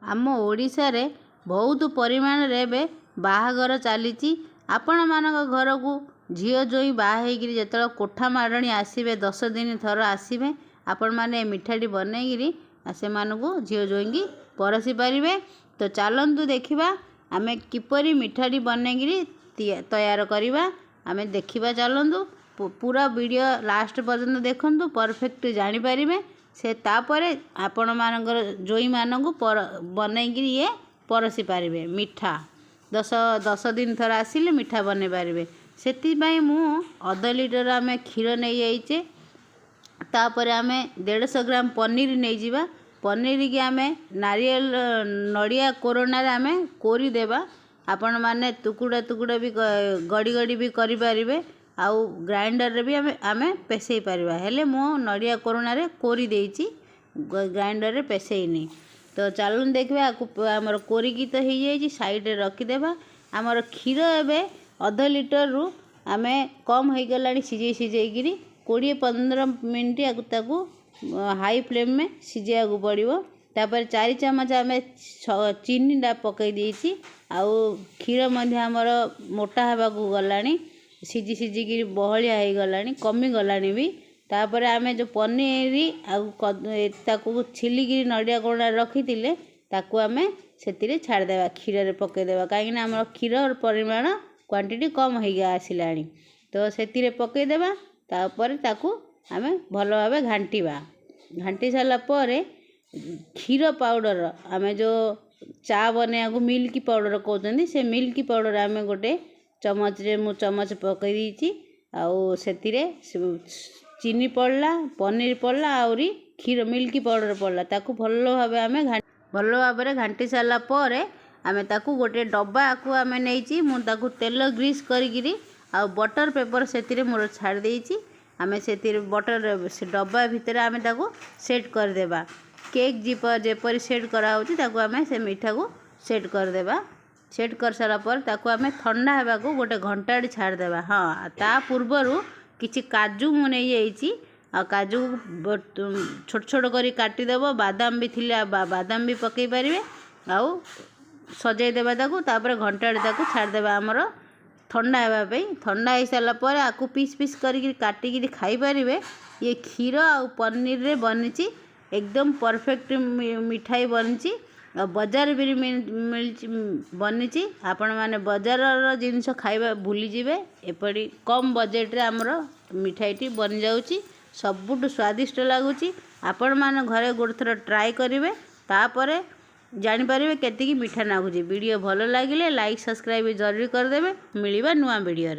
आम ओडिशा रे बहुत परिमाण रे बे बाहागर चली आपण मान घर को झील जोई बाहर जो कोठा मारणी आसवे 10 दिन थर आसवे आपण मैंने मिठाटी बनईकि से मानू झील जोई परसी पारे। तो चलतु देखा आमे किपरि मिठाटी बनईकि तैयार करवा आमे देखा। चलतु पूरा वीडियो लास्ट पर्यंत देखंतु परफेक्ट जानीपारे से तापरे आपण मानकर जोई मानू बनईकि ये परसी पारे। मिठा 10 दिन थर आसिले मिठा बन पारे से मु अध लिटर आम क्षीर नहीं जाइचे तापर आम 150 ग्राम पनीर नहीं जावा। पनीर की आम नारियल नड़िया कोरोना आम कोरीदेवा आपण माने टुकुड़ा टुकुड़ा भी गड़ी गड़ी भी करें आउ ग्राइंडर रे भी आमे पेसई पारिबा हेले मो नड़िया कोरोना रे कोरी देइची ग्राइंडर रे पेसईनी। तो चलून देखबे आमर कोरिकी तो हो जाइए साइड रे रखिदेबा। आमर क्षीर एबे अध लिटर रु आमे कम हो गला सिझेई 20-15 मिनट ताकू हाई फ्लेम में सिझा को पड़ो। तापर 4 चम्मच आम चीनी डा पकई देइची आउ क्षीर मध्य आमर मोटा हवा को गलानी सिझी सिझिकी बहलिया हो गलानी कमी गलानी भी। तापर आमे जो पनीर ताकू छिलिकी नड़िया कोड़ा रखी ताकू आमे से छाड़देवा क्षीर रे पकईदेवा कहीं आम क्षीर परिमाण क्वांटिटी कम हो आसला। तो से पकईदेवा तापर ताकू आमे भल भाव घांटा घांटी सारा पर क्षीर पाउडर आमे जो चा बनया को मिल्क पाउडर कहते से मिल्क पाउडर आमे गोटे चमच रे मु चमच पकई दीची आउ से चीनी पड़ला पनीर पड़ला आउरी क्षीर मिल्क पाउडर पड़ला ताकू भल भाव घांटी सारा पर आमे ताकू गोटे डब्बा को आमे नहींची मु ताकू तेल ग्रीस करी आ बटर पेपर से मोर छाड़ देइची आमे से बटर से डब्बा भितर आमे ताकू सेट कर देबा। केक जेपरी सेट करा होची ताकू आमे से मिठा को सेट कर देबा। सेट कर सारा पर ताकू आमे ठंडा हेबा को गोटे घंटा छाड़ देबा। हाँ ता पूर्वरु किछि काजू मु नहीं जाइची आ काजू छोट छोट करी काटी देबो। बादाम भी थिले बादाम भी पकई पारिबे आउ सजाई देबा ताकू तापर घंटा ताकू छाड़ देबा हमर ठंडा हेबा पे। ठंडा हो सारा पर आकू पीस पीस करी काटिकी खाई पारिबे। ये क्षीर आ पनीर रे बनिची एकदम परफेक्ट मिठाई बनिची बाजार भी बनिची। आपण माने बाजार जिनस खाइबा भूली जिवे एपड़ी कम बजेट रे हमर मिठाईटी बन जाउची सबुठ स्वादिष्ट लगुची। आपण माने घरे गोटे थर ट्राई करिवे तापरे जानि पारिबे केतिकी मीठा नागुची। वीडियो भल लागिले लाइक सब्सक्राइब जरूर कर देबे। मिलिबा नुआ वीडियो।